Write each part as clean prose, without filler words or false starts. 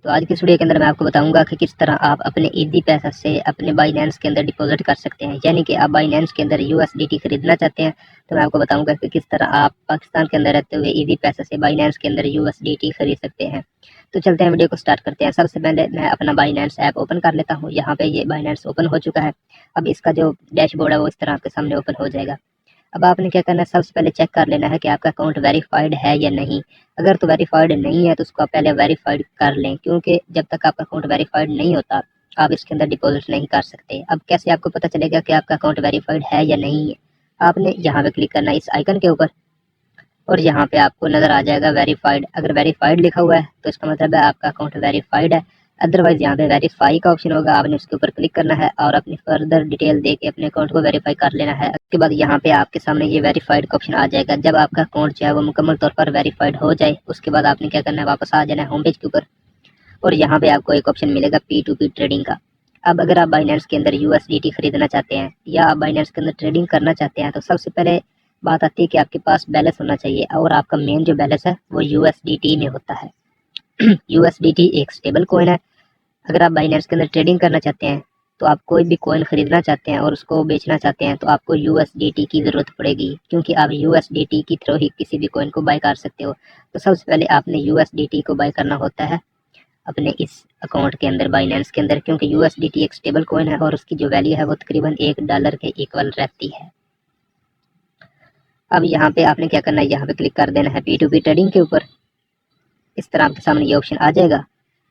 तो आज की इस वीडियो के अंदर मैं आपको बताऊंगा कि किस तरह आप अपने इजी पैसा से अपने बाइनेंस के अंदर डिपॉजिट कर सकते हैं। यानी कि आप बाइनेंस के अंदर यूएसडीटी खरीदना चाहते हैं तो मैं आपको बताऊंगा कि किस तरह आप पाकिस्तान के अंदर रहते हुए इजी पैसा से बाइनेंस के अंदर यूएसडीटी खरीद सकते हैं। तो चलते हैं वीडियो को स्टार्ट करते हैं। सबसे पहले मैं अपना बाइनेंस ऐप ओपन कर लेता हूँ। यहाँ पे ये बाइनेंस ओपन हो चुका है। अब इसका जो डैशबोर्ड है वो इस तरह आपके सामने ओपन हो जाएगा। अब आपने क्या करना है, सबसे पहले चेक कर लेना है कि आपका अकाउंट वेरीफाइड है या नहीं। अगर तो वेरीफाइड नहीं है तो उसको आप पहले वेरीफाइड कर लें, क्योंकि जब तक आपका अकाउंट वेरीफाइड नहीं होता आप इसके अंदर डिपॉजिट नहीं कर सकते। अब कैसे आपको पता चलेगा कि आपका अकाउंट वेरीफाइड है या नहीं है? आपने यहाँ पे क्लिक करना है इस आइकन के ऊपर और यहाँ पे आपको नजर आ जाएगा वेरीफाइड। अगर वेरीफाइड लिखा हुआ है तो इसका मतलब है आपका अकाउंट वेरीफाइड है। अदरवाइज यहाँ पे वेरीफाई का ऑप्शन होगा, आपने उसके ऊपर क्लिक करना है और अपनी फर्दर डिटेल दे के अपने अकाउंट को वेरीफाई कर लेना है। उसके बाद यहाँ पे आपके सामने ये वेरीफाइड का ऑप्शन आ जाएगा। जब आपका अकाउंट जो है वो मुकम्मल तौर पर वेरीफाइड हो जाए उसके बाद आपने क्या करना है, वापस आ जाना है होम पेज के ऊपर और यहाँ पे आपको एक ऑप्शन मिलेगा P2P ट्रेडिंग का। अब अगर आप बाइनेंस के अंदर यूएसडीटी खरीदना चाहते हैं या आप बाइनेंस के अंदर ट्रेडिंग करना चाहते हैं तो सबसे पहले बात आती है कि आपके पास बैलेंस होना चाहिए और आपका मेन जो बैलेंस है वो यूएसडीटी में होता है। यूएसडीटी एक स्टेबल कॉइन है। अगर आप बाइनेंस के अंदर ट्रेडिंग करना चाहते हैं तो आप कोई भी कॉइन खरीदना चाहते हैं और उसको बेचना चाहते हैं तो आपको यूएसडीटी की ज़रूरत पड़ेगी, क्योंकि आप यूएसडीटी की थ्रू ही किसी भी कॉइन को बाय कर सकते हो। तो सबसे पहले आपने यूएसडीटी को बाय करना होता है अपने इस अकाउंट के अंदर बाइनेंस के अंदर, क्योंकि यूएसडीटी एक स्टेबल कॉइन है और उसकी जो वैल्यू है वो तकरीबन $1 के इक्वल रहती है। अब यहाँ पे आपने क्या करना है, यहाँ पे क्लिक कर देना है P2P ट्रेडिंग के ऊपर। इस तरह आपके सामने ये ऑप्शन आ जाएगा।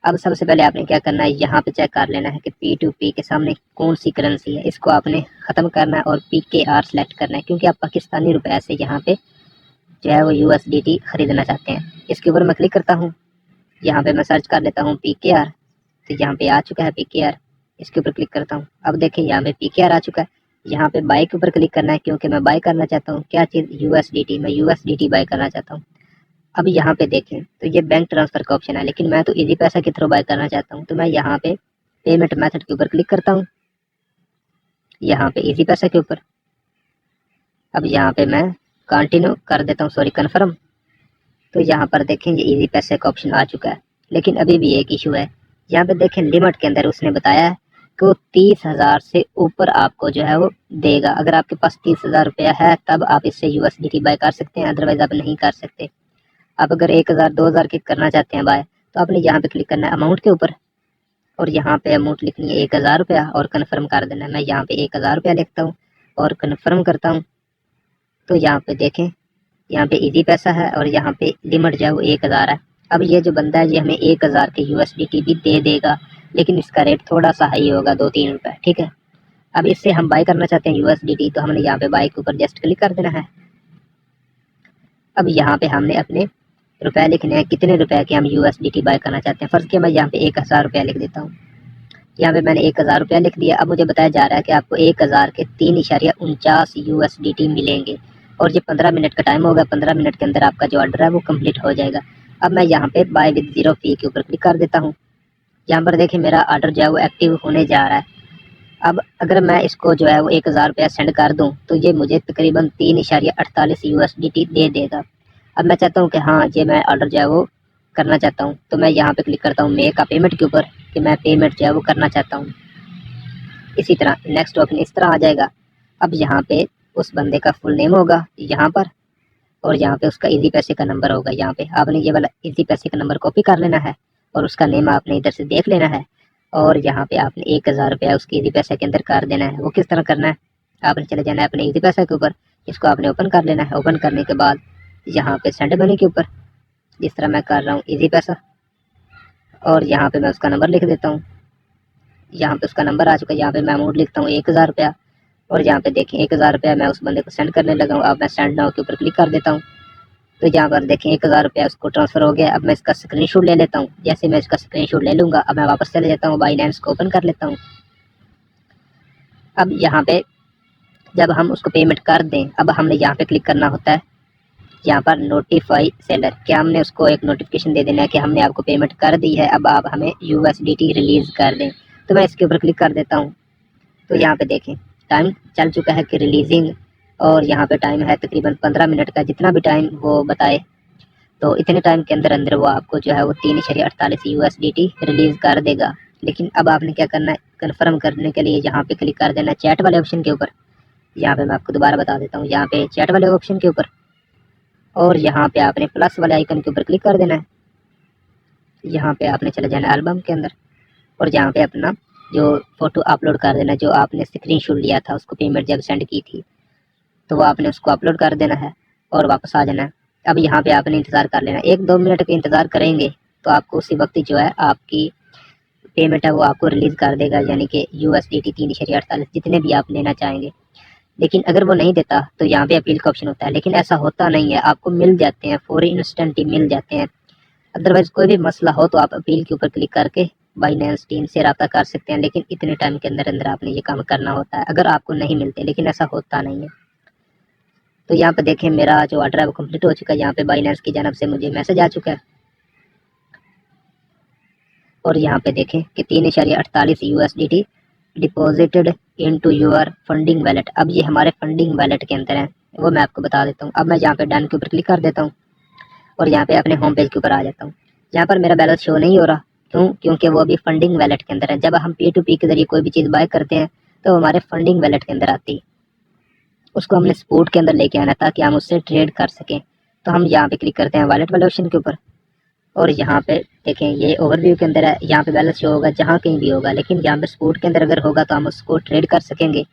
अब सबसे पहले आपने क्या करना है, यहाँ पे चेक कर लेना है कि P2P के सामने कौन सी करेंसी है। इसको आपने ख़त्म करना है और PKR सेलेक्ट करना है, क्योंकि आप पाकिस्तानी रुपए से यहाँ पे जो है वो यूएसडीटी खरीदना चाहते हैं। इसके ऊपर मैं क्लिक करता हूँ, यहाँ पे मैं सर्च कर लेता हूँ PKR। तो यहाँ पे आ चुका है PKR। इसके ऊपर क्लिक करता हूँ। अब देखिए यहाँ पे PKR आ चुका है। यहाँ पे बाय के ऊपर क्लिक करना है, क्योंकि मैं बाय करना चाहता हूँ क्या चीज़, यूएसडीटी। मैं यूएसडीटी बाय करना चाहता हूँ। अब यहाँ पे देखें तो ये बैंक ट्रांसफर का ऑप्शन है, लेकिन मैं तो इजी पैसा के थ्रू बाय करना चाहता हूँ। तो मैं यहाँ पे पेमेंट मेथड के ऊपर क्लिक करता हूँ, यहाँ पे इजी पैसा के ऊपर। अब यहाँ पे मैं कंटिन्यू कर देता हूँ, सॉरी कन्फर्म। तो यहाँ पर देखें ये इजी पैसे का ऑप्शन आ चुका है, लेकिन अभी भी एक इशू है। यहाँ पे देखें लिमिट के अंदर उसने बताया है कि वो 30,000 से ऊपर आपको जो है वो देगा। अगर आपके पास 30,000 रुपया है तब आप इससे यूएसडीटी बाय कर सकते हैं, अदरवाइज आप नहीं कर सकते। आप अगर 1,000 2,000 के करना चाहते हैं बाय तो आपने यहाँ पे क्लिक करना है अमाउंट के ऊपर और यहाँ पे अमाउंट लिखनी है 1,000 रुपया और कन्फर्म कर देना है। मैं यहाँ पे 1,000 रुपया लिखता हूँ और कन्फर्म करता हूँ। तो यहाँ पे देखें यहाँ पे इजी पैसा है और यहाँ पे लिमिट जो है वो 1,000 है। अब ये जो बंदा है ये हमें 1,000 के यूएसडीटी भी दे देगा, लेकिन इसका रेट थोड़ा सा हाई होगा, 2-3 रुपए, ठीक है। अब इससे हम बाय करना चाहते हैं यूएसडीटी, तो हमने यहाँ पे बाय के ऊपर जस्ट क्लिक कर देना है। अब यहाँ पे हमने अपने रुपए लिखने हैं, कितने रुपए के हम यूएसडीटी बाय करना चाहते हैं। फर्ज किया मैं यहाँ पे 1,000 रुपया लिख देता हूँ। यहाँ पे मैंने 1,000 रुपया लिख दिया। अब मुझे बताया जा रहा है कि आपको 1,000 के 3.49 यूएसडीटी मिलेंगे और ये 15 मिनट का टाइम होगा। 15 मिनट के अंदर आपका जो ऑर्डर है वो कंप्लीट हो जाएगा। अब मैं यहाँ पे बाय विद जीरो फी के ऊपर क्लिक कर देता हूँ। यहाँ पर देखिए मेरा ऑर्डर जो है वो एक्टिव होने जा रहा है। अब अगर मैं इसको जो है वो 1,000 रुपया सेंड कर दूँ तो ये मुझे तकरीबन 3.48 यूएसडीटी दे देगा। अब मैं चाहता हूँ कि हाँ ये मैं ऑर्डर जो है वो करना चाहता हूँ, तो मैं यहाँ पे क्लिक करता हूँ मेक का पेमेंट के ऊपर कि मैं पेमेंट जो है वो करना चाहता हूँ। इसी तरह नेक्स्ट ऑप्शन इस तरह आ जाएगा। अब यहाँ पे उस बंदे का फुल नेम होगा यहाँ पर और यहाँ पे उसका इजी पैसे का नंबर होगा। यहाँ पे आपने ये वाला इजी पैसे का नंबर कॉपी कर लेना है और उसका नेम आपने इधर से देख लेना है और यहाँ पे आपने 1,000 रुपया उसके इजी पैसे के अंदर कर देना है। वो किस तरह करना है, आपने चले जाना है अपने इजी पैसे के ऊपर, इसको आपने ओपन कर लेना है। ओपन करने के बाद यहाँ पे सेंड मनी के ऊपर जिस तरह मैं कर रहा हूँ इजी पैसा और यहाँ पे मैं उसका नंबर लिख देता हूँ। यहाँ पे उसका नंबर आ चुका है। यहाँ पे मैं अमाउंट लिखता हूँ 1,000 रुपया और यहाँ पे देखें 1,000 रुपया मैं उस बंदे को सेंड करने लगा हूँ। अब मैं सेंड नाउ के ऊपर क्लिक कर देता हूँ तो यहाँ पर देखें 1,000 रुपया उसको ट्रांसफर हो गया। अब मैं इसका स्क्रीनशॉट ले लेता हूँ। जैसे मैं इसका स्क्रीनशॉट ले लूँगा अब मैं वापस चले जाता हूँ, बाइनेंस को ओपन कर लेता हूँ। अब यहाँ पे जब हम उसको पेमेंट कर दें अब हमने यहाँ पे क्लिक करना होता है, यहाँ पर नोटिफाई सेलर, क्या हमने उसको एक नोटिफिकेशन दे देना है कि हमने आपको पेमेंट कर दी है, अब आप हमें यूएसडीटी रिलीज कर दें। तो मैं इसके ऊपर क्लिक कर देता हूँ। तो यहाँ पे देखें टाइम चल चुका है कि रिलीजिंग और यहाँ पे टाइम है तकरीबन 15 मिनट का, जितना भी टाइम वो बताए। तो इतने टाइम के अंदर अंदर वो आपको जो है वो 3.48 USDT रिलीज कर देगा। लेकिन अब आपने क्या करना है, कन्फर्म करने के लिए यहाँ पे क्लिक कर देना है चैट वाले ऑप्शन के ऊपर। यहाँ पे मैं आपको दोबारा बता देता हूँ, यहाँ पे चैट वाले ऑप्शन के ऊपर और यहाँ पे आपने प्लस वाले आइकन के ऊपर क्लिक कर देना है। यहाँ पे आपने चले जाना एल्बम के अंदर और यहाँ पे अपना जो फोटो अपलोड कर देना, जो आपने स्क्रीनशॉट लिया था उसको पेमेंट जब सेंड की थी, तो वो आपने उसको अपलोड कर देना है और वापस आ जाना है। अब यहाँ पे आपने इंतज़ार कर लेना, 1-2 मिनट का इंतज़ार करेंगे तो आपको उसी वक्त जो है आपकी पेमेंट है वो आपको रिलीज़ कर देगा, यानी कि USDT 3.48 जितने भी आप लेना चाहेंगे। लेकिन अगर वो नहीं देता तो यहाँ पे अपील का ऑप्शन होता है, लेकिन ऐसा होता नहीं है, आपको मिल जाते हैं फौरी, इंस्टेंट ही मिल जाते हैं। अदरवाइज़ कोई भी मसला हो तो आप अपील के ऊपर क्लिक करके बाइनेंस टीम से रब्ता कर सकते हैं, लेकिन इतने टाइम के अंदर अंदर आपने ये काम करना होता है अगर आपको नहीं मिलते, लेकिन ऐसा होता नहीं है। तो यहाँ पे देखें मेरा जो ऑर्डर है वो कंप्लीट हो चुका है। यहाँ पे बाइनेंस की जानब से मुझे मैसेज आ चुका है और यहाँ पे देखें कि 3.48 USDT deposited into your funding wallet. अब ये हमारे फंडिंग वैलेट के अंदर है, वो मैं आपको बता देता हूँ। अब मैं यहाँ पे डन के ऊपर क्लिक कर देता हूँ और यहाँ पे अपने होम पेज के ऊपर आ जाता हूँ। यहाँ पर मेरा बैलेंस शो नहीं हो रहा, क्यों? क्योंकि वो अभी फंडिंग वैलेट के अंदर है। जब हम P2P के जरिए कोई भी चीज़ बाय करते हैं तो हमारे फंडिंग वैलेट के अंदर आती है, उसको हमने स्पोर्ट के अंदर लेके आना ताकि हम उससे ट्रेड कर सकें। तो हम यहाँ पे क्लिक करते हैं वॉलेट वाले ऑप्शन के ऊपर और यहाँ पे देखें ये ओवरव्यू के अंदर है, यहाँ पे बैलेंस शो होगा जहाँ कहीं भी होगा, लेकिन यहाँ पे स्पोर्ट के अंदर अगर होगा तो हम उसको ट्रेड कर सकेंगे।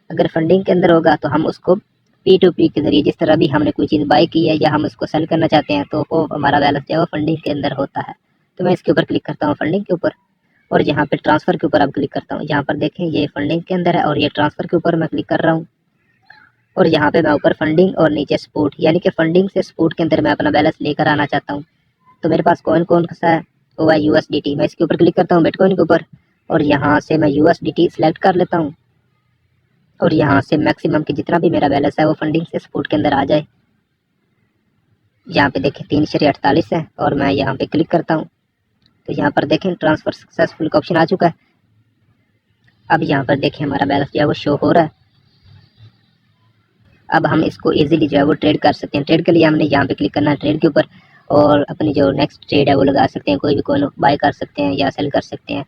अगर फंडिंग के अंदर होगा तो हम उसको P2P के जरिए, जिस तरह भी हमने कोई चीज़ बाय की है या हम उसको सेल करना चाहते हैं, तो वो हमारा बैलेंस जो है वो फंडिंग के अंदर होता है। तो मैं इसके ऊपर क्लिक करता हूँ फंडिंग के ऊपर और यहाँ पे ट्रांसफ़र के ऊपर अब क्लिक करता हूँ। यहाँ पर देखें ये फंडिंग के अंदर है और ये ट्रांसफ़र के ऊपर मैं क्लिक कर रहा हूँ और यहाँ पे मैं ऊपर फंडिंग और नीचे स्पोर्ट, यानी कि फंडिंग से स्पोर्ट के अंदर मैं अपना बैलेंस लेकर आना चाहता हूँ। तो मेरे पास कौन कौन सा है, वो है USDT। मैं इसके ऊपर क्लिक करता हूँ बिटकॉइन के ऊपर और यहाँ से मैं USDT सेलेक्ट कर लेता हूँ और यहाँ से मैक्सिमम की जितना भी मेरा बैलेंस है वो फंडिंग से सपोर्ट के अंदर आ जाए। यहाँ पे देखें 3.48 है और मैं यहाँ पे क्लिक करता हूँ तो यहाँ पर देखें ट्रांसफ़र सक्सेसफुल का ऑप्शन आ चुका है। अब यहाँ पर देखें हमारा बैलेंस जो है वो शो हो रहा है। अब हम इसको इजीली जो है वो ट्रेड कर सकते हैं। ट्रेड के लिए हमने यहाँ पे क्लिक करना है ट्रेड के ऊपर और अपनी जो नेक्स्ट ट्रेड है वो लगा सकते हैं, कोई भी कॉइन बाय कर सकते हैं या सेल कर सकते हैं।